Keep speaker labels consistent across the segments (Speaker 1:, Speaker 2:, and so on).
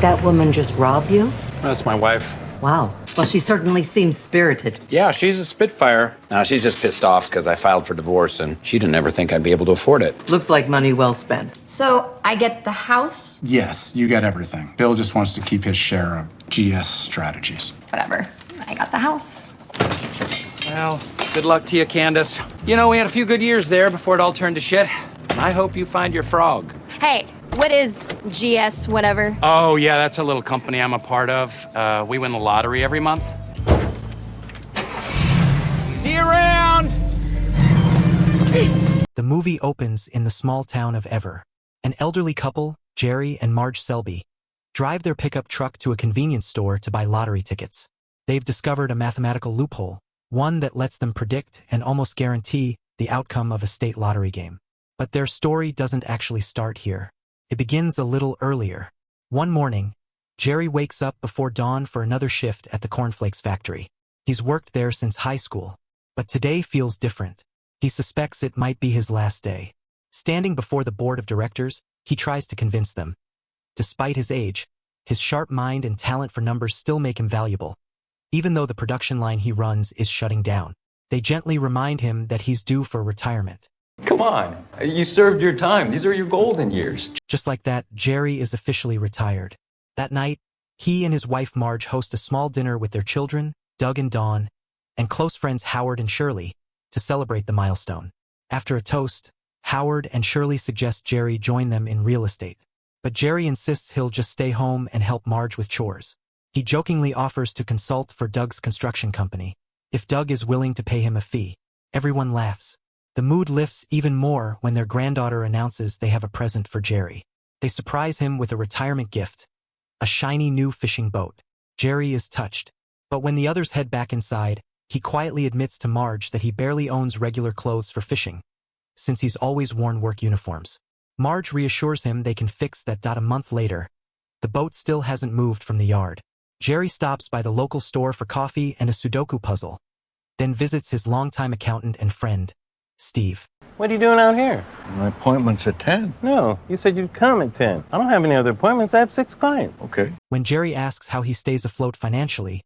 Speaker 1: that woman just rob you?
Speaker 2: That's my wife.
Speaker 1: Wow. Well, she certainly seems spirited.
Speaker 2: Yeah, she's a spitfire. Now, she's just pissed off because I filed for divorce and she didn't ever think I'd be able to afford it.
Speaker 1: Looks like money well spent.
Speaker 3: So I get the house?
Speaker 4: Yes, you get everything. Bill just wants to keep his share of GS strategies.
Speaker 3: Whatever. I got the house.
Speaker 2: Well, good luck to you, Candace. You know, we had a few good years there before it all turned to shit. And I hope you find your frog.
Speaker 3: Hey, what is GS whatever?
Speaker 2: Oh, yeah, that's a little company I'm a part of. We win the lottery every month. See you around!
Speaker 5: The movie opens in the small town of Ever. An elderly couple, Jerry and Marge Selbee, drive their pickup truck to a convenience store to buy lottery tickets. They've discovered a mathematical loophole, one that lets them predict and almost guarantee the outcome of a state lottery game. But their story doesn't actually start here. It begins a little earlier. One morning, Jerry wakes up before dawn for another shift at the cornflakes factory. He's worked there since high school, but today feels different. He suspects it might be his last day. Standing before the board of directors, he tries to convince them. Despite his age, his sharp mind and talent for numbers still make him valuable. Even though the production line he runs is shutting down, they gently remind him that he's due for retirement.
Speaker 6: Come on, you served your time. These are your golden years.
Speaker 5: Just like that, Jerry is officially retired. That night, he and his wife Marge host a small dinner with their children, Doug and Dawn, and close friends Howard and Shirley, to celebrate the milestone. After a toast, Howard and Shirley suggest Jerry join them in real estate. But Jerry insists he'll just stay home and help Marge with chores. He jokingly offers to consult for Doug's construction company, if Doug is willing to pay him a fee. Everyone laughs. The mood lifts even more when their granddaughter announces they have a present for Jerry. They surprise him with a retirement gift, a shiny new fishing boat. Jerry is touched, but when the others head back inside, he quietly admits to Marge that he barely owns regular clothes for fishing, since he's always worn work uniforms. Marge reassures him they can fix that. A month later, the boat still hasn't moved from the yard. Jerry stops by the local store for coffee and a Sudoku puzzle, then visits his longtime accountant and friend, Steve.
Speaker 7: What are you doing out here?
Speaker 8: My appointment's at 10.
Speaker 7: No, you said you'd come at 10. I don't have any other appointments. I have 6 clients.
Speaker 8: Okay.
Speaker 5: When Jerry asks how he stays afloat financially,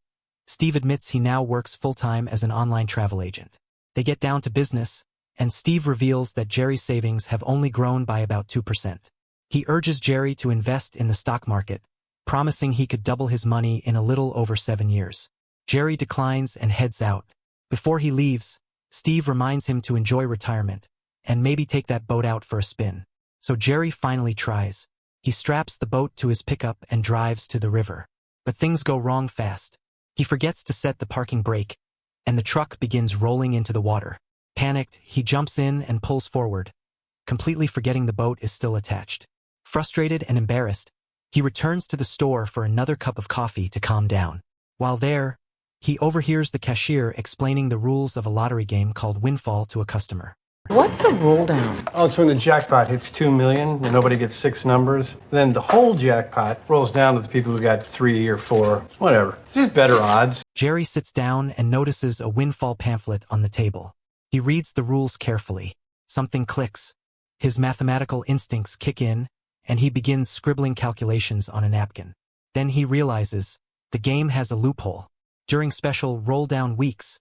Speaker 5: Steve admits he now works full-time as an online travel agent. They get down to business, and Steve reveals that Jerry's savings have only grown by about 2%. He urges Jerry to invest in the stock market, promising he could double his money in a little over 7 years. Jerry declines and heads out. Before he leaves, Steve reminds him to enjoy retirement and maybe take that boat out for a spin. So Jerry finally tries. He straps the boat to his pickup and drives to the river. But things go wrong fast. He forgets to set the parking brake, and the truck begins rolling into the water. Panicked, he jumps in and pulls forward, completely forgetting the boat is still attached. Frustrated and embarrassed, he returns to the store for another cup of coffee to calm down. While there, he overhears the cashier explaining the rules of a lottery game called Windfall to a customer.
Speaker 1: What's a roll down?
Speaker 7: Oh, it's when the jackpot hits 2 million and nobody gets 6 numbers. Then the whole jackpot rolls down to the people who got 3 or 4, whatever. Just better odds.
Speaker 5: Jerry sits down and notices a Windfall pamphlet on the table. He reads the rules carefully. Something clicks. His mathematical instincts kick in, and he begins scribbling calculations on a napkin. Then he realizes the game has a loophole. During special roll-down weeks,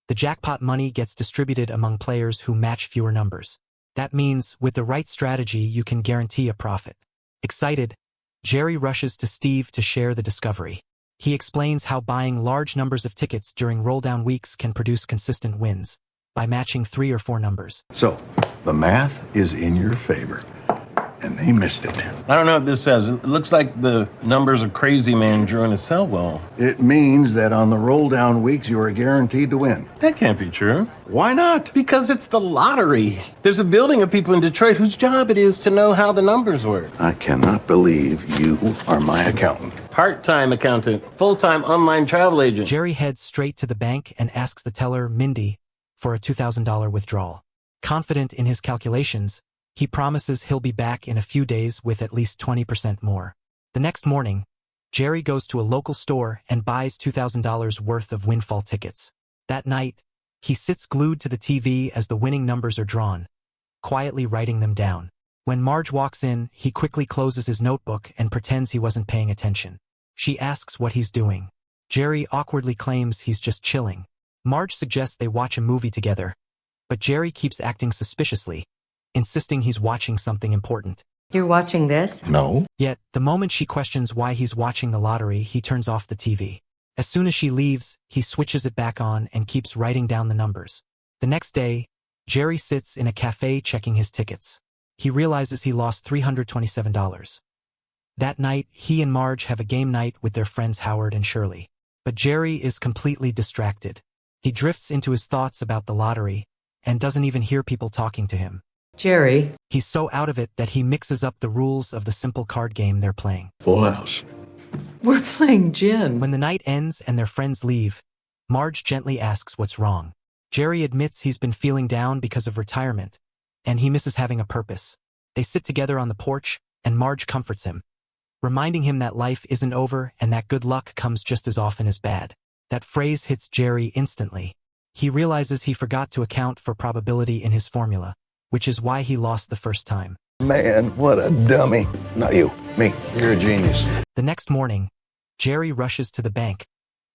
Speaker 5: the jackpot money gets distributed among players who match fewer numbers. That means, with the right strategy, you can guarantee a profit. Excited, Jerry rushes to Steve to share the discovery. He explains how buying large numbers of tickets during roll-down weeks can produce consistent wins by matching 3 or 4 numbers.
Speaker 8: So, the math is in your favor. And they missed it.
Speaker 7: I don't know what this says. It looks like the numbers a crazy man drew in a cell wall.
Speaker 8: It means that on the roll-down weeks, you are guaranteed to win.
Speaker 7: That can't be true.
Speaker 8: Why not?
Speaker 7: Because it's the lottery. There's a building of people in Detroit whose job it is to know how the numbers work.
Speaker 8: I cannot believe you are my accountant.
Speaker 7: Part-time accountant, full-time online travel agent.
Speaker 5: Jerry heads straight to the bank and asks the teller, Mindy, for a $2,000 withdrawal. Confident in his calculations, he promises he'll be back in a few days with at least 20% more. The next morning, Jerry goes to a local store and buys $2,000 worth of Windfall tickets. That night, he sits glued to the TV as the winning numbers are drawn, quietly writing them down. When Marge walks in, he quickly closes his notebook and pretends he wasn't paying attention. She asks what he's doing. Jerry awkwardly claims he's just chilling. Marge suggests they watch a movie together, but Jerry keeps acting suspiciously, insisting he's watching something important.
Speaker 1: You're watching this?
Speaker 8: No.
Speaker 5: Yet, the moment she questions why he's watching the lottery, he turns off the TV. As soon as she leaves, he switches it back on and keeps writing down the numbers. The next day, Jerry sits in a cafe checking his tickets. He realizes he lost $327. That night, he and Marge have a game night with their friends Howard and Shirley. But Jerry is completely distracted. He drifts into his thoughts about the lottery and doesn't even hear people talking to him.
Speaker 1: Jerry.
Speaker 5: He's so out of it that he mixes up the rules of the simple card game they're playing.
Speaker 8: Full house.
Speaker 1: We're playing gin.
Speaker 5: When the night ends and their friends leave, Marge gently asks what's wrong. Jerry admits he's been feeling down because of retirement, and he misses having a purpose. They sit together on the porch, and Marge comforts him, reminding him that life isn't over and that good luck comes just as often as bad. That phrase hits Jerry instantly. He realizes he forgot to account for probability in his formula, which is why he lost the first time.
Speaker 8: Man, what a dummy. Not you, me. You're a genius.
Speaker 5: The next morning, Jerry rushes to the bank,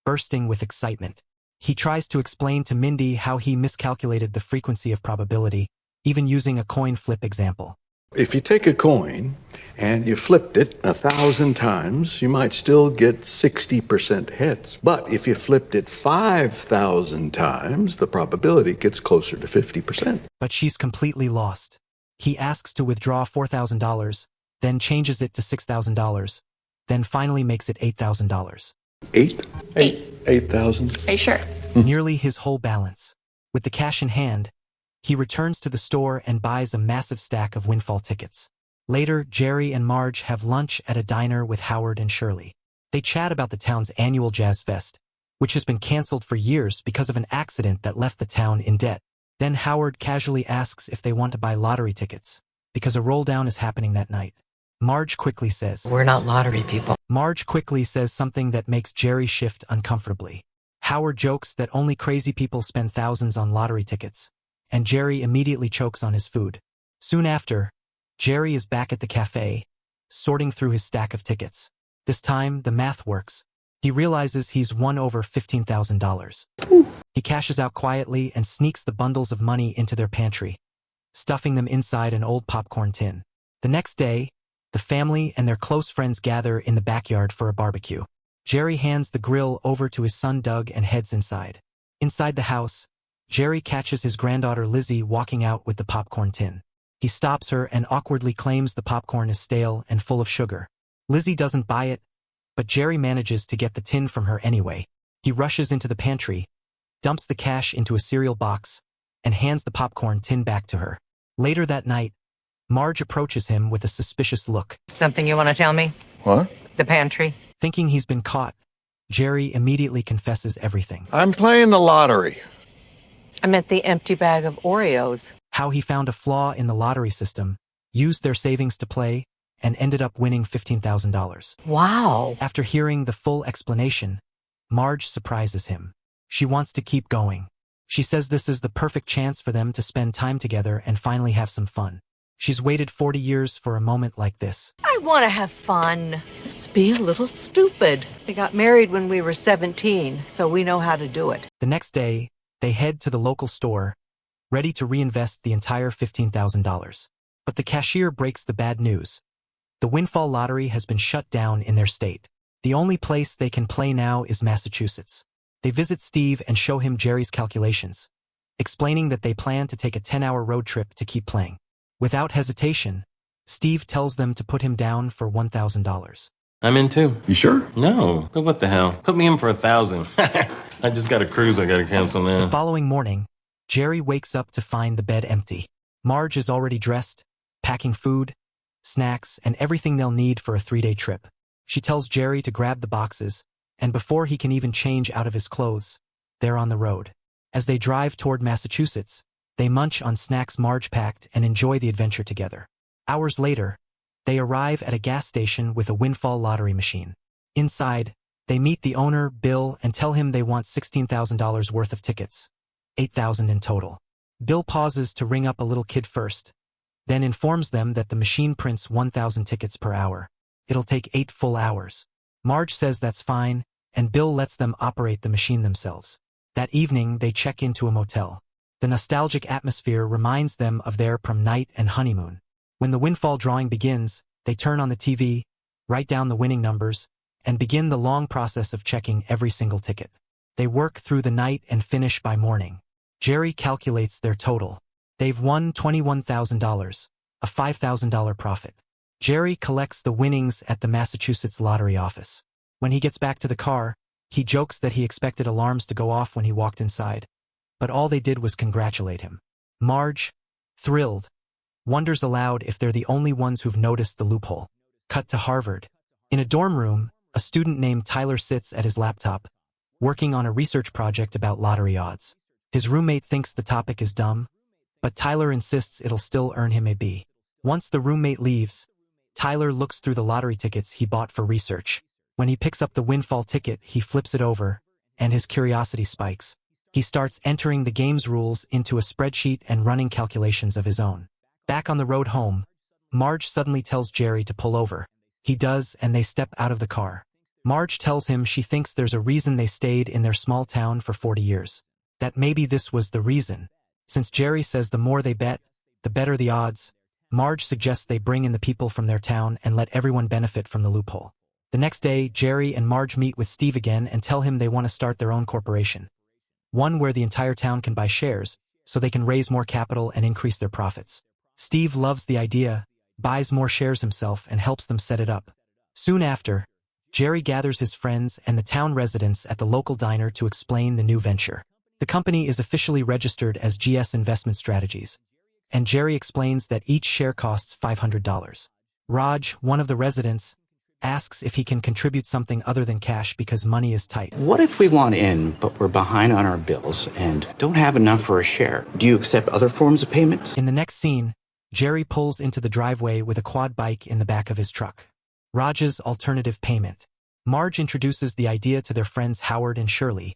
Speaker 5: bursting with excitement. He tries to explain to Mindy how he miscalculated the frequency of probability, even using a coin flip example.
Speaker 8: If you take a coin and you flipped it 1,000 times, you might still get 60% hits. But if you flipped it 5,000 times, the probability gets closer to 50%.
Speaker 5: But she's completely lost. He asks to withdraw $4,000, then changes it to $6,000, then finally makes it $8,000.
Speaker 8: Eight?
Speaker 3: Eight.
Speaker 8: 8,000?
Speaker 3: Are you sure?
Speaker 5: Nearly his whole balance. With the cash in hand, he returns to the store and buys a massive stack of windfall tickets. Later, Jerry and Marge have lunch at a diner with Howard and Shirley. They chat about the town's annual Jazz Fest, which has been canceled for years because of an accident that left the town in debt. Then Howard casually asks if they want to buy lottery tickets, because a roll-down is happening that night. Marge quickly says,
Speaker 1: We're not lottery people.
Speaker 5: Marge quickly says something that makes Jerry shift uncomfortably. Howard jokes that only crazy people spend thousands on lottery tickets, and Jerry immediately chokes on his food. Soon after, Jerry is back at the cafe, sorting through his stack of tickets. This time, the math works. He realizes he's won over $15,000. He cashes out quietly and sneaks the bundles of money into their pantry, stuffing them inside an old popcorn tin. The next day, the family and their close friends gather in the backyard for a barbecue. Jerry hands the grill over to his son Doug and heads inside. Inside the house, Jerry catches his granddaughter Lizzie walking out with the popcorn tin. He stops her and awkwardly claims the popcorn is stale and full of sugar. Lizzie doesn't buy it, but Jerry manages to get the tin from her anyway. He rushes into the pantry, dumps the cash into a cereal box, and hands the popcorn tin back to her. Later that night, Marge approaches him with a suspicious look.
Speaker 1: Something you want to tell me?
Speaker 8: What?
Speaker 1: The pantry?
Speaker 5: Thinking he's been caught, Jerry immediately confesses everything.
Speaker 8: I'm playing the lottery.
Speaker 1: I meant the empty bag of Oreos.
Speaker 5: How he found a flaw in the lottery system, used their savings to play, and ended up winning $15,000.
Speaker 1: Wow.
Speaker 5: After hearing the full explanation, Marge surprises him. She wants to keep going. She says this is the perfect chance for them to spend time together and finally have some fun. She's waited 40 years for a moment like this.
Speaker 1: I want to have fun. Let's be a little stupid. We got married when we were 17, so we know how to do it.
Speaker 5: The next day, they head to the local store, ready to reinvest the entire $15,000. But the cashier breaks the bad news. The windfall lottery has been shut down in their state. The only place they can play now is Massachusetts. They visit Steve and show him Jerry's calculations, explaining that they plan to take a 10-hour road trip to keep playing. Without hesitation, Steve tells them to put him down for $1,000.
Speaker 6: I'm in too.
Speaker 8: You sure?
Speaker 6: No, but what the hell? Put me in for 1,000. I just got a cruise I gotta cancel
Speaker 5: The
Speaker 6: now.
Speaker 5: following morning, Jerry wakes up to find the bed empty. Marge is already dressed, packing food, snacks, and everything they'll need for a 3-day trip. She tells Jerry to grab the boxes, and before he can even change out of his clothes, they're on the road. As they drive toward Massachusetts, they munch on snacks Marge packed and enjoy the adventure together. Hours later, they arrive at a gas station with a windfall lottery machine. Inside, they meet the owner, Bill, and tell him they want $16,000 worth of tickets. $8,000 in total. Bill pauses to ring up a little kid first, then informs them that the machine prints 1,000 tickets per hour. It'll take 8 full hours. Marge says that's fine, and Bill lets them operate the machine themselves. That evening, they check into a motel. The nostalgic atmosphere reminds them of their prom night and honeymoon. When the windfall drawing begins, they turn on the TV, write down the winning numbers, and begin the long process of checking every single ticket. They work through the night and finish by morning. Jerry calculates their total. They've won $21,000, a $5,000 profit. Jerry collects the winnings at the Massachusetts lottery office. When he gets back to the car, he jokes that he expected alarms to go off when he walked inside, but all they did was congratulate him. Marge, thrilled, wonders aloud if they're the only ones who've noticed the loophole. Cut to Harvard. In a dorm room, a student named Tyler sits at his laptop, working on a research project about lottery odds. His roommate thinks the topic is dumb, but Tyler insists it'll still earn him a B. Once the roommate leaves, Tyler looks through the lottery tickets he bought for research. When he picks up the windfall ticket, he flips it over, and his curiosity spikes. He starts entering the game's rules into a spreadsheet and running calculations of his own. Back on the road home, Marge suddenly tells Jerry to pull over. He does, and they step out of the car. Marge tells him she thinks there's a reason they stayed in their small town for 40 years. That maybe this was the reason. Since Jerry says the more they bet, the better the odds, Marge suggests they bring in the people from their town and let everyone benefit from the loophole. The next day, Jerry and Marge meet with Steve again and tell him they want to start their own corporation. One where the entire town can buy shares, so they can raise more capital and increase their profits. Steve loves the idea, buys more shares himself, and helps them set it up. Soon after, Jerry gathers his friends and the town residents at the local diner to explain the new venture. The company is officially registered as GS Investment Strategies, and Jerry explains that each share costs $500. Raj, one of the residents, asks if he can contribute something other than cash because money is tight.
Speaker 9: What if we want in, but we're behind on our bills and don't have enough for a share? Do you accept other forms of payment?
Speaker 5: In the next scene, Jerry pulls into the driveway with a quad bike in the back of his truck. Raj's alternative payment. Marge introduces the idea to their friends Howard and Shirley,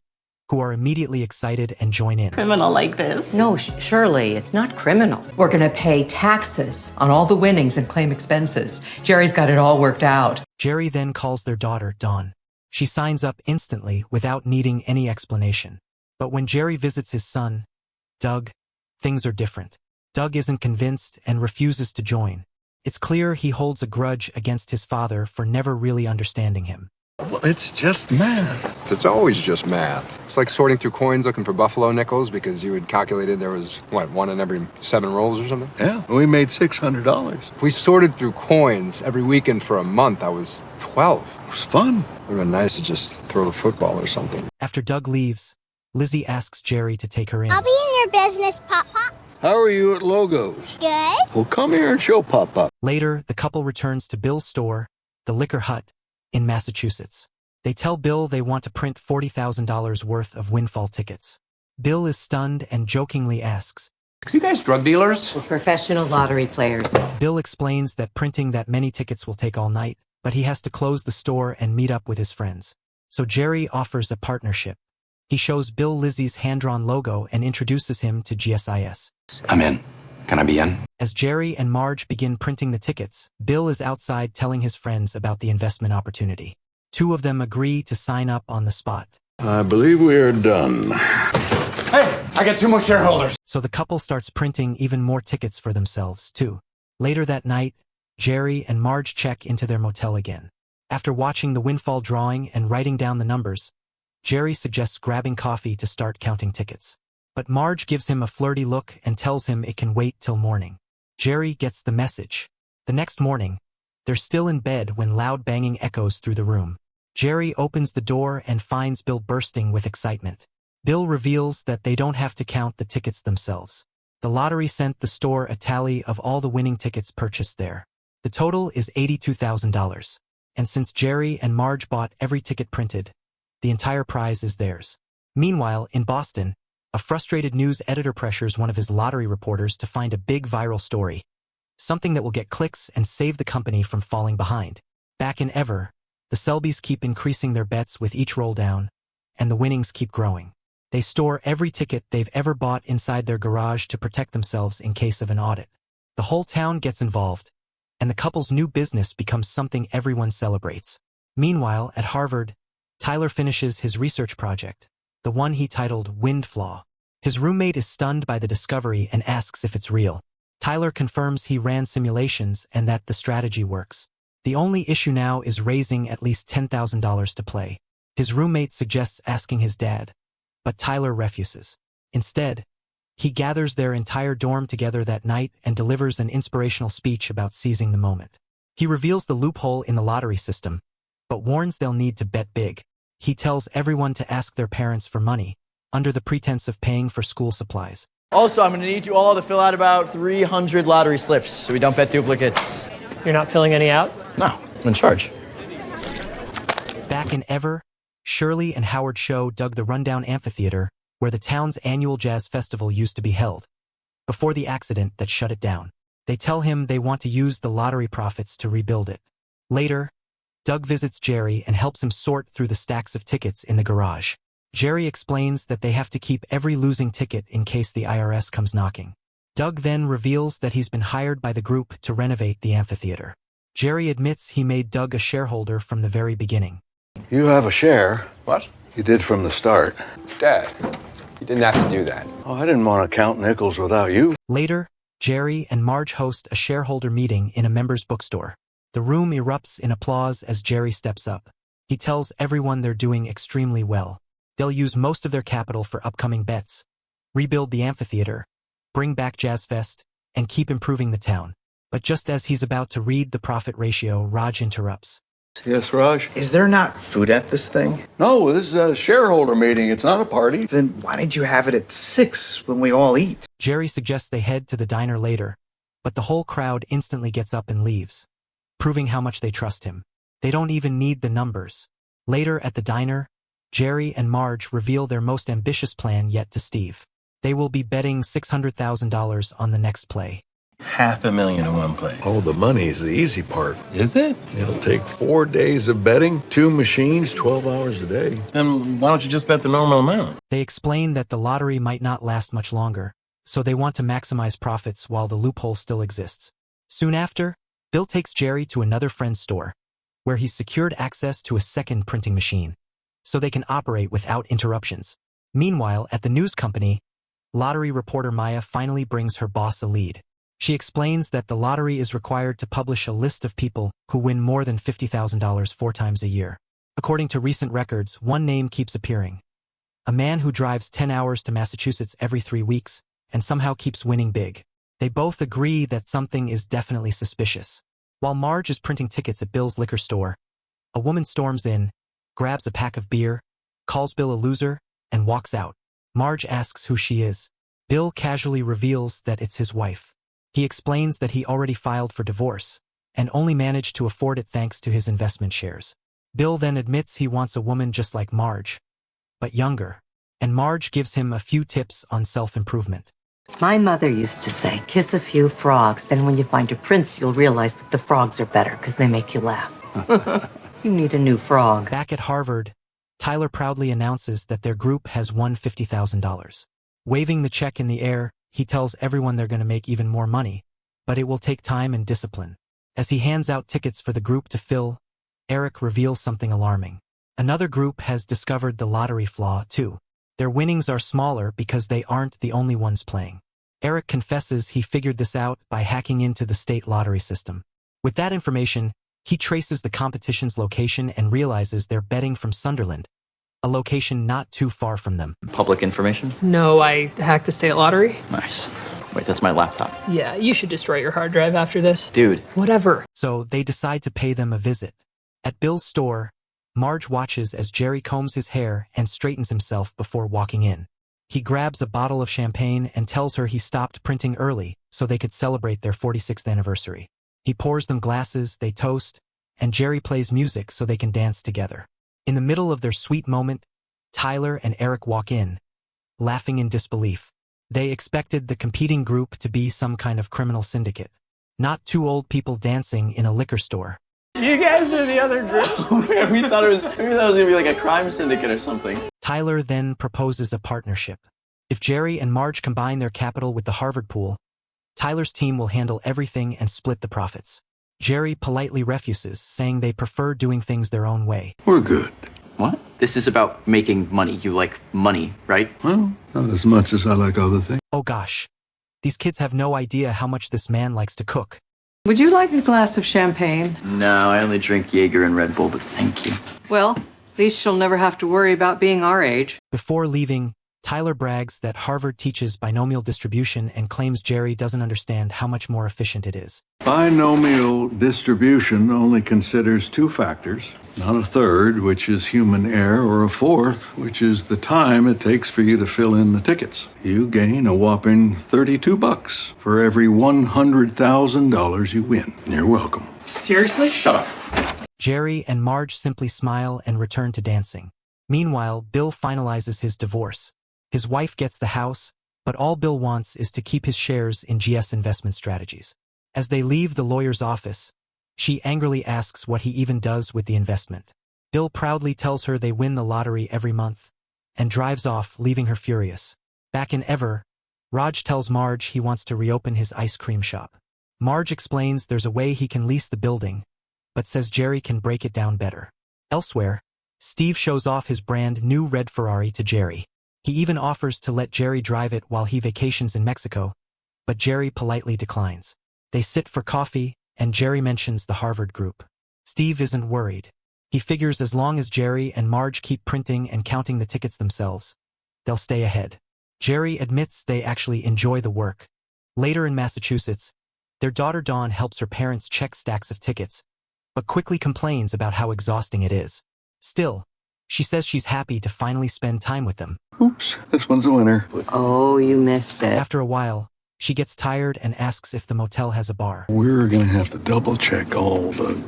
Speaker 5: who are immediately excited and join in.
Speaker 10: Criminal like this.
Speaker 1: No, Shirley, it's not criminal. We're gonna pay taxes on all the winnings and claim expenses. Jerry's got it all worked out.
Speaker 5: Jerry then calls their daughter, Dawn. She signs up instantly without needing any explanation. But when Jerry visits his son, Doug, things are different. Doug isn't convinced and refuses to join. It's clear he holds a grudge against his father for never really understanding him.
Speaker 8: Well, it's just math.
Speaker 11: It's always just math. It's like sorting through coins looking for buffalo nickels because you had calculated there was, one in every 7 rolls or something?
Speaker 8: Yeah, we made $600.
Speaker 11: If we sorted through coins every weekend for a month, I was 12.
Speaker 8: It was fun.
Speaker 11: It would have been nice to just throw the football or something.
Speaker 5: After Doug leaves, Lizzie asks Jerry to take her in.
Speaker 12: I'll be in your business, Pop-Pop.
Speaker 8: How are you at logos?
Speaker 12: Good.
Speaker 8: Well, come here and show Pop-Pop.
Speaker 5: Later, the couple returns to Bill's store, the Liquor Hut, in Massachusetts. They tell Bill they want to print $40,000 worth of windfall tickets. Bill is stunned and jokingly asks,
Speaker 2: You guys drug dealers?
Speaker 1: We're professional lottery players.
Speaker 5: Bill explains that printing that many tickets will take all night, but he has to close the store and meet up with his friends. So Jerry offers a partnership. He shows Bill Lizzie's hand-drawn logo and introduces him to GSIS.
Speaker 2: I'm in. Can I be in?
Speaker 5: As Jerry and Marge begin printing the tickets, Bill is outside telling his friends about the investment opportunity. 2 of them agree to sign up on the spot.
Speaker 8: I believe we are done.
Speaker 2: Hey, I got 2 more shareholders.
Speaker 5: So the couple starts printing even more tickets for themselves, too. Later that night, Jerry and Marge check into their motel again. After watching the windfall drawing and writing down the numbers, Jerry suggests grabbing coffee to start counting tickets. But Marge gives him a flirty look and tells him it can wait till morning. Jerry gets the message. The next morning, they're still in bed when loud banging echoes through the room. Jerry opens the door and finds Bill bursting with excitement. Bill reveals that they don't have to count the tickets themselves. The lottery sent the store a tally of all the winning tickets purchased there. The total is $82,000. And since Jerry and Marge bought every ticket printed, the entire prize is theirs. Meanwhile, in Boston, a frustrated news editor pressures one of his lottery reporters to find a big viral story, something that will get clicks and save the company from falling behind. Back in Ever, the Selbees keep increasing their bets with each roll down, and the winnings keep growing. They store every ticket they've ever bought inside their garage to protect themselves in case of an audit. The whole town gets involved, and the couple's new business becomes something everyone celebrates. Meanwhile, at Harvard, Tyler finishes his research project, the one he titled Wind Flaw. His roommate is stunned by the discovery and asks if it's real. Tyler confirms he ran simulations and that the strategy works. The only issue now is raising at least $10,000 to play. His roommate suggests asking his dad, but Tyler refuses. Instead, he gathers their entire dorm together that night and delivers an inspirational speech about seizing the moment. He reveals the loophole in the lottery system, but warns they'll need to bet big. He tells everyone to ask their parents for money, under the pretense of paying for school supplies.
Speaker 10: Also, I'm going to need you all to fill out about 300 lottery slips so we don't bet duplicates.
Speaker 13: You're not filling any out?
Speaker 10: No, I'm in charge.
Speaker 5: Back in Ever, Shirley and Howard Show dug the rundown amphitheater where the town's annual jazz festival used to be held, before the accident that shut it down. They tell him they want to use the lottery profits to rebuild it. Later, Doug visits Jerry and helps him sort through the stacks of tickets in the garage. Jerry explains that they have to keep every losing ticket in case the IRS comes knocking. Doug then reveals that he's been hired by the group to renovate the amphitheater. Jerry admits he made Doug a shareholder from the very beginning.
Speaker 8: You have a share.
Speaker 11: What?
Speaker 8: You did from the start.
Speaker 11: Dad, you didn't have to do that.
Speaker 8: Oh, I didn't want to count nickels without you.
Speaker 5: Later, Jerry and Marge host a shareholder meeting in a member's bookstore. The room erupts in applause as Jerry steps up. He tells everyone they're doing extremely well. They'll use most of their capital for upcoming bets, rebuild the amphitheater, bring back Jazz Fest, and keep improving the town. But just as he's about to read the profit ratio, Raj interrupts.
Speaker 8: Yes, Raj?
Speaker 9: Is there not food at this thing?
Speaker 8: No, this is a shareholder meeting. It's not a party.
Speaker 9: Then why did you have it at 6 when we all eat?
Speaker 5: Jerry suggests they head to the diner later, but the whole crowd instantly gets up and leaves, proving how much they trust him. They don't even need the numbers. Later at the diner, Jerry and Marge reveal their most ambitious plan yet to Steve. They will be betting $600,000 on the next play.
Speaker 6: $500,000 in one play.
Speaker 8: Oh, the money's the easy part.
Speaker 6: Is it?
Speaker 8: It'll take 4 days of betting, 2 machines, 12 hours a day.
Speaker 6: Then why don't you just bet the normal amount?
Speaker 5: They explain that the lottery might not last much longer, so they want to maximize profits while the loophole still exists. Soon after, Bill takes Jerry to another friend's store, where he's secured access to a second printing machine, so they can operate without interruptions. Meanwhile, at the news company, lottery reporter Maya finally brings her boss a lead. She explains that the lottery is required to publish a list of people who win more than $50,000 4 times a year. According to recent records, one name keeps appearing. A man who drives 10 hours to Massachusetts every 3 weeks and somehow keeps winning big. They both agree that something is definitely suspicious. While Marge is printing tickets at Bill's liquor store, a woman storms in, grabs a pack of beer, calls Bill a loser, and walks out. Marge asks who she is. Bill casually reveals that it's his wife. He explains that he already filed for divorce and only managed to afford it thanks to his investment shares. Bill then admits he wants a woman just like Marge, but younger, and Marge gives him a few tips on self-improvement.
Speaker 14: My mother used to say, kiss a few frogs, then when you find a prince, you'll realize that the frogs are better because they make you laugh. You need a new frog.
Speaker 5: Back at Harvard, Tyler proudly announces that their group has won $50,000. Waving the check in the air, he tells everyone they're going to make even more money, but it will take time and discipline. As he hands out tickets for the group to fill, Eric reveals something alarming. Another group has discovered the lottery flaw, too. Their winnings are smaller because they aren't the only ones playing. Eric confesses he figured this out by hacking into the state lottery system. With that information, he traces the competition's location and realizes they're betting from Sunderland, a location not too far from them.
Speaker 10: Public information?
Speaker 13: No, I hacked the state lottery.
Speaker 10: Nice. Wait, that's my laptop.
Speaker 13: Yeah, you should destroy your hard drive after this.
Speaker 10: Dude.
Speaker 13: Whatever.
Speaker 5: So they decide to pay them a visit. At Bill's store, Marge watches as Jerry combs his hair and straightens himself before walking in. He grabs a bottle of champagne and tells her he stopped printing early so they could celebrate their 46th anniversary. He pours them glasses, they toast, and Jerry plays music so they can dance together. In the middle of their sweet moment, Tyler and Eric walk in, laughing in disbelief. They expected the competing group to be some kind of criminal syndicate, not 2 old people dancing in a liquor store.
Speaker 13: You guys are the other group.
Speaker 10: we thought it was gonna be like a crime syndicate or something.
Speaker 5: Tyler then proposes a partnership. If Jerry and Marge combine their capital with the Harvard pool, Tyler's team will handle everything and split the profits. Jerry politely refuses, saying they prefer doing things their own way.
Speaker 8: We're good.
Speaker 10: What? This is about making money. You like money, right?
Speaker 8: Well, not as much as I like other things.
Speaker 5: Oh gosh. These kids have no idea how much this man likes to cook.
Speaker 1: Would you like a glass of champagne?
Speaker 10: No, I only drink Jaeger and Red Bull, but thank you.
Speaker 1: Well, at least she'll never have to worry about being our age.
Speaker 5: Before leaving, Tyler brags that Harvard teaches binomial distribution and claims Jerry doesn't understand how much more efficient it is.
Speaker 8: Binomial distribution only considers two factors, not a third, which is human error, or a fourth, which is the time it takes for you to fill in the tickets. You gain a whopping $32 for every $100,000 you win. You're welcome.
Speaker 10: Seriously? Shut up.
Speaker 5: Jerry and Marge simply smile and return to dancing. Meanwhile, Bill finalizes his divorce. His wife gets the house, but all Bill wants is to keep his shares in GS Investment Strategies. As they leave the lawyer's office, she angrily asks what he even does with the investment. Bill proudly tells her they win the lottery every month, and drives off, leaving her furious. Back in Ever, Raj tells Marge he wants to reopen his ice cream shop. Marge explains there's a way he can lease the building, but says Jerry can break it down better. Elsewhere, Steve shows off his brand new red Ferrari to Jerry. He even offers to let Jerry drive it while he vacations in Mexico, but Jerry politely declines. They sit for coffee, and Jerry mentions the Harvard group. Steve isn't worried. He figures as long as Jerry and Marge keep printing and counting the tickets themselves, they'll stay ahead. Jerry admits they actually enjoy the work. Later in Massachusetts, their daughter Dawn helps her parents check stacks of tickets, but quickly complains about how exhausting it is. Still, she says she's happy to finally spend time with them.
Speaker 8: Oops, this one's a winner.
Speaker 1: Oh, you missed it.
Speaker 5: After a while, she gets tired and asks if the motel has a bar.
Speaker 8: We're gonna have to double-check all the...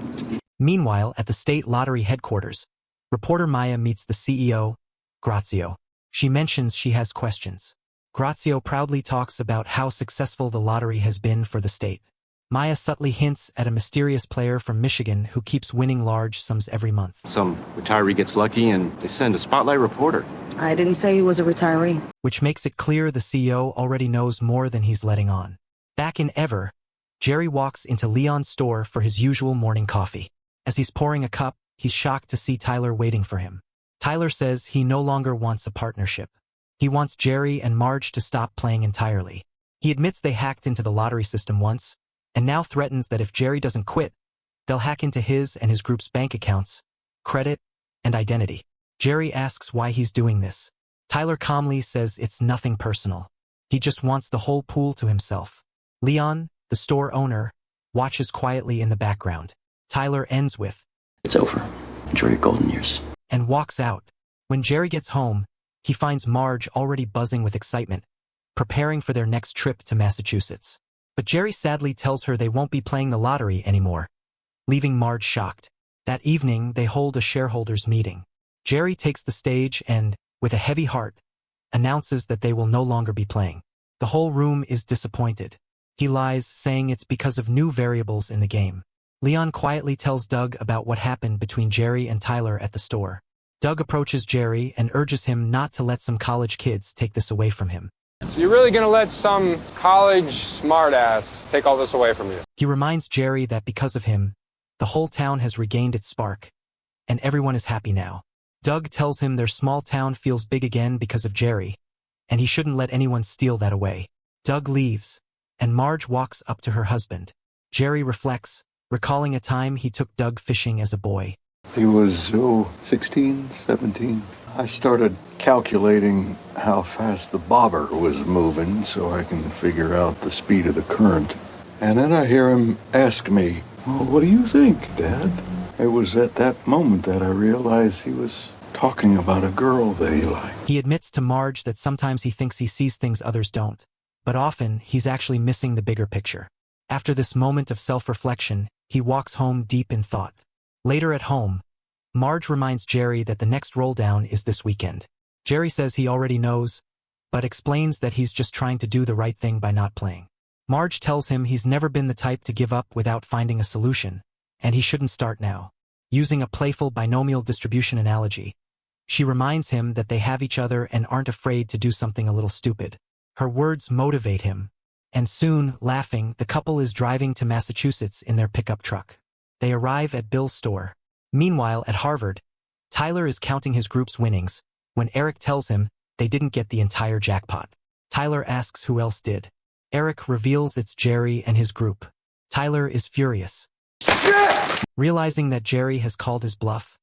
Speaker 5: Meanwhile, at the state lottery headquarters, reporter Maya meets the CEO, Grazio. She mentions she has questions. Grazio proudly talks about how successful the lottery has been for the state. Maya subtly hints at a mysterious player from Michigan who keeps winning large sums every month.
Speaker 15: Some retiree gets lucky and they send a spotlight reporter.
Speaker 16: I didn't say he was a retiree.
Speaker 5: Which makes it clear the CEO already knows more than he's letting on. Back in Ever, Jerry walks into Leon's store for his usual morning coffee. As he's pouring a cup, he's shocked to see Tyler waiting for him. Tyler says he no longer wants a partnership. He wants Jerry and Marge to stop playing entirely. He admits they hacked into the lottery system once, and now threatens that if Jerry doesn't quit, they'll hack into his and his group's bank accounts, credit, and identity. Jerry asks why he's doing this. Tyler calmly says it's nothing personal. He just wants the whole pool to himself. Leon, the store owner, watches quietly in the background. Tyler ends with,
Speaker 10: "It's over. Enjoy your golden years."
Speaker 5: And walks out. When Jerry gets home, he finds Marge already buzzing with excitement, preparing for their next trip to Massachusetts. But Jerry sadly tells her they won't be playing the lottery anymore, leaving Marge shocked. That evening, they hold a shareholders meeting. Jerry takes the stage and, with a heavy heart, announces that they will no longer be playing. The whole room is disappointed. He lies, saying it's because of new variables in the game. Leon quietly tells Doug about what happened between Jerry and Tyler at the store. Doug approaches Jerry and urges him not to let some college kids take this away from him.
Speaker 11: So you're really gonna let some college smartass take all this away from you?
Speaker 5: He reminds Jerry that because of him, the whole town has regained its spark, and everyone is happy now. Doug tells him their small town feels big again because of Jerry, and he shouldn't let anyone steal that away. Doug leaves, and Marge walks up to her husband. Jerry reflects, recalling a time he took Doug fishing as a boy.
Speaker 8: He was, 16, 17. I started calculating how fast the bobber was moving so I can figure out the speed of the current. And then I hear him ask me, "Well, what do you think, Dad?" It was at that moment that I realized he was talking about a girl that he liked.
Speaker 5: He admits to Marge that sometimes he thinks he sees things others don't, but often he's actually missing the bigger picture. After this moment of self-reflection, he walks home deep in thought. Later at home, Marge reminds Jerry that the next roll-down is this weekend. Jerry says he already knows, but explains that he's just trying to do the right thing by not playing. Marge tells him he's never been the type to give up without finding a solution, and he shouldn't start now. Using a playful binomial distribution analogy, she reminds him that they have each other and aren't afraid to do something a little stupid. Her words motivate him, And soon, laughing, the couple is driving to Massachusetts in their pickup truck. They arrive at Bill's store. Meanwhile, at Harvard, Tyler is counting his group's winnings when Eric tells him they didn't get the entire jackpot. Tyler asks who else did. Eric reveals it's Jerry and his group. Tyler is furious. Realizing that Jerry has called his bluff,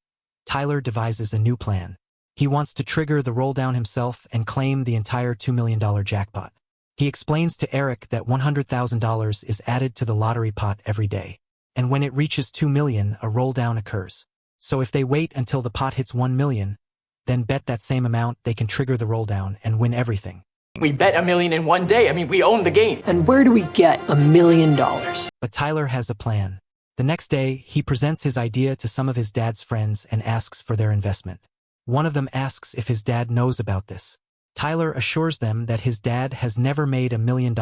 Speaker 5: Tyler devises a new plan. He wants to trigger the roll-down himself and claim the entire $2 million jackpot. He explains to Eric that $100,000 is added to the lottery pot every day, and when it reaches $2 million, a roll-down occurs. So if they wait until the pot hits $1 million, then bet that same amount, they can trigger the roll-down and win everything.
Speaker 10: We bet $1 million in one day. I mean, we own the game.
Speaker 13: And where do we get $1 million?
Speaker 5: But Tyler has a plan. The next day, he presents his idea to some of his dad's friends and asks for their investment. One of them asks if his dad knows about this. Tyler assures them that his dad has never made $1 million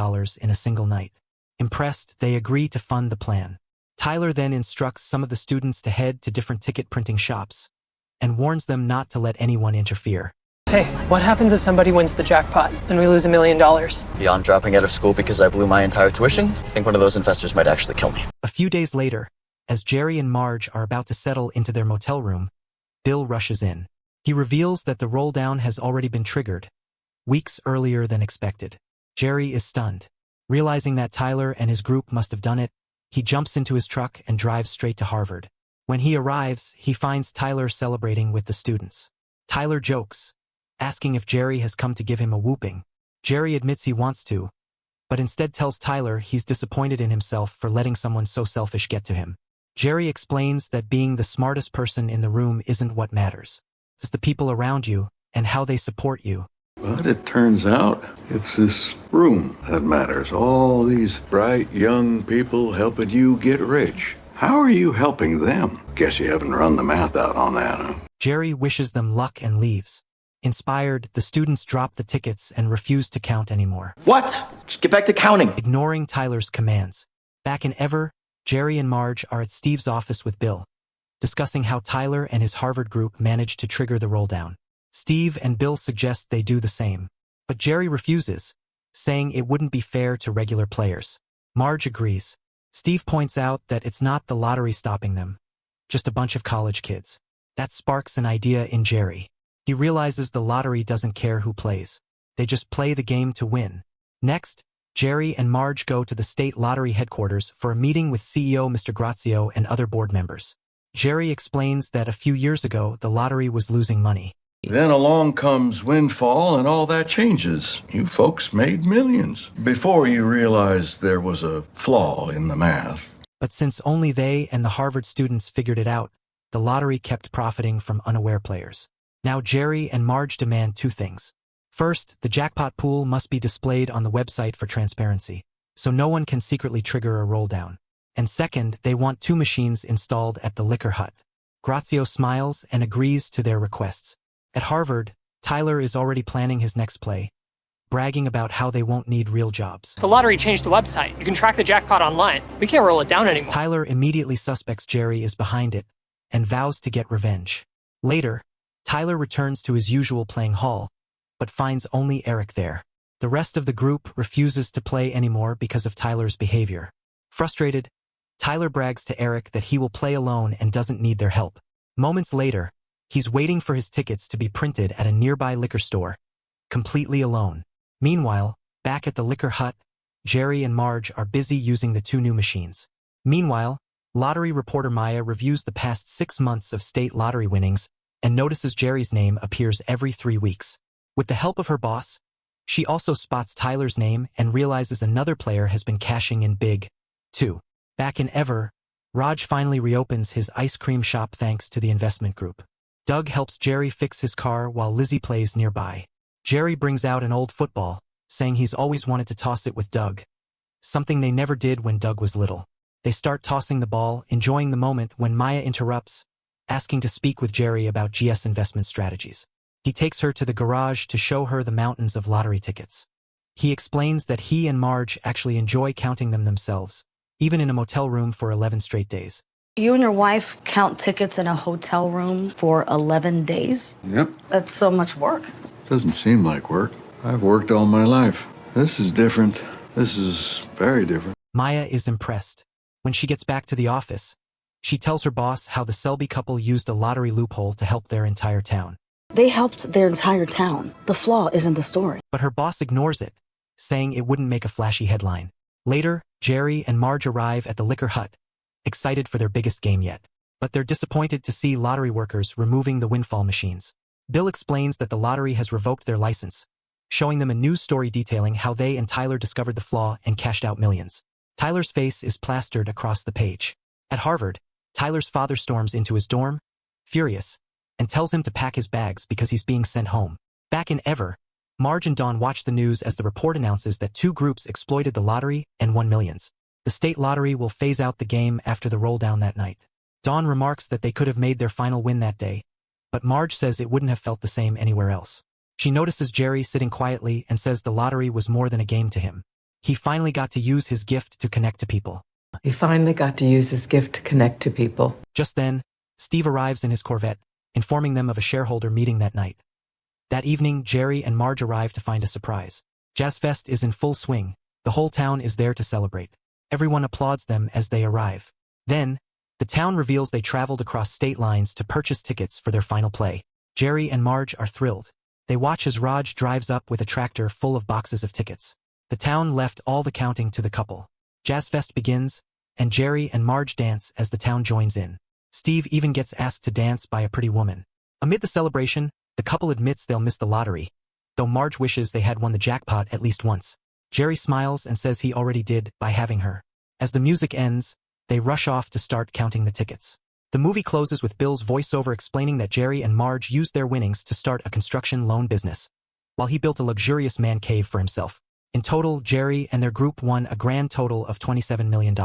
Speaker 5: in a single night. Impressed, they agree to fund the plan. Tyler then instructs some of the students to head to different ticket printing shops and warns them not to let anyone interfere.
Speaker 13: Hey, what happens if somebody wins the jackpot and we lose $1 million?
Speaker 10: Beyond dropping out of school because I blew my entire tuition, I think one of those investors might actually kill me.
Speaker 5: A few days later, as Jerry and Marge are about to settle into their motel room, Bill rushes in. He reveals that the roll-down has already been triggered, weeks earlier than expected. Jerry is stunned. Realizing that Tyler and his group must have done it, he jumps into his truck and drives straight to Harvard. When he arrives, he finds Tyler celebrating with the students. Tyler jokes, asking if Jerry has come to give him a whooping. Jerry admits he wants to, but instead tells Tyler he's disappointed in himself for letting someone so selfish get to him. Jerry explains that being the smartest person in the room isn't what matters. It's the people around you and how they support you.
Speaker 8: But it turns out it's this room that matters. All these bright young people helping you get rich. How are you helping them? Guess you haven't run the math out on that, huh?
Speaker 5: Jerry wishes them luck and leaves. Inspired, the students drop the tickets and refuse to count anymore.
Speaker 10: What? Just get back to counting.
Speaker 5: Ignoring Tyler's commands. Back in Ever, Jerry and Marge are at Steve's office with Bill, discussing how Tyler and his Harvard group managed to trigger the roll-down. Steve and Bill suggest they do the same, but Jerry refuses, saying it wouldn't be fair to regular players. Marge agrees. Steve points out that it's not the lottery stopping them, just a bunch of college kids. That sparks an idea in Jerry. He realizes the lottery doesn't care who plays. They just play the game to win. Next, Jerry and Marge go to the state lottery headquarters for a meeting with CEO Mr. Grazio and other board members. Jerry explains that a few years ago, the lottery was losing money.
Speaker 8: Then along comes windfall and all that changes. You folks made millions before you realized there was a flaw in the math.
Speaker 5: But since only they and the Harvard students figured it out, the lottery kept profiting from unaware players. Now Jerry and Marge demand two things. First, the jackpot pool must be displayed on the website for transparency, so no one can secretly trigger a roll-down. And second, they want 2 machines installed at the liquor hut. Grazio smiles and agrees to their requests. At Harvard, Tyler is already planning his next play, bragging about how they won't need real jobs.
Speaker 13: The lottery changed the website. You can track the jackpot online. We can't roll it down anymore.
Speaker 5: Tyler immediately suspects Jerry is behind it and vows to get revenge. Later, Tyler returns to his usual playing hall, but finds only Eric there. The rest of the group refuses to play anymore because of Tyler's behavior. Frustrated, Tyler brags to Eric that he will play alone and doesn't need their help. Moments later, he's waiting for his tickets to be printed at a nearby liquor store, completely alone. Meanwhile, back at the liquor hut, Jerry and Marge are busy using the 2 new machines. Meanwhile, lottery reporter Maya reviews the past 6 months of state lottery winnings and notices Jerry's name appears every 3 weeks. With the help of her boss, she also spots Tyler's name and realizes another player has been cashing in big, too. Back in Ever, Raj finally reopens his ice cream shop thanks to the investment group. Doug helps Jerry fix his car while Lizzie plays nearby. Jerry brings out an old football, saying he's always wanted to toss it with Doug, something they never did when Doug was little. They start tossing the ball, enjoying the moment when Maya interrupts, asking to speak with Jerry about GS investment strategies. He takes her to the garage to show her the mountains of lottery tickets. He explains that he and Marge actually enjoy counting them themselves, even in a motel room for 11 straight days.
Speaker 16: You and your wife count tickets in a hotel room for 11 days?
Speaker 8: Yep.
Speaker 16: That's so much work.
Speaker 8: Doesn't seem like work. I've worked all my life. This is different. This is very different.
Speaker 5: Maya is impressed. When she gets back to the office, she tells her boss how the Selbee couple used a lottery loophole to help their entire town.
Speaker 16: They helped their entire town. The flaw isn't the story.
Speaker 5: But her boss ignores it, saying it wouldn't make a flashy headline. Later, Jerry and Marge arrive at the liquor hut, excited for their biggest game yet. But they're disappointed to see lottery workers removing the windfall machines. Bill explains that the lottery has revoked their license, showing them a news story detailing how they and Tyler discovered the flaw and cashed out millions. Tyler's face is plastered across the page. At Harvard, Tyler's father storms into his dorm, furious, and tells him to pack his bags because he's being sent home. Back in Ever, Marge and Dawn watch the news as the report announces that 2 groups exploited the lottery and won millions. The state lottery will phase out the game after the roll down that night. Dawn remarks that they could have made their final win that day, but Marge says it wouldn't have felt the same anywhere else. She notices Jerry sitting quietly and says the lottery was more than a game to him. He finally got to use his gift to connect to people.
Speaker 1: He finally got to use his gift to connect to people.
Speaker 5: Just then, Steve arrives in his Corvette, informing them of a shareholder meeting that night. That evening, Jerry and Marge arrive to find a surprise. Jazz Fest is in full swing. The whole town is there to celebrate. Everyone applauds them as they arrive. Then, the town reveals they traveled across state lines to purchase tickets for their final play. Jerry and Marge are thrilled. They watch as Raj drives up with a tractor full of boxes of tickets. The town left all the counting to the couple. Jazz Fest begins, and Jerry and Marge dance as the town joins in. Steve even gets asked to dance by a pretty woman. Amid the celebration, the couple admits they'll miss the lottery, though Marge wishes they had won the jackpot at least once. Jerry smiles and says he already did by having her. As the music ends, they rush off to start counting the tickets. The movie closes with Bill's voiceover explaining that Jerry and Marge used their winnings to start a construction loan business, while he built a luxurious man cave for himself. In total, Jerry and their group won a grand total of $27 million.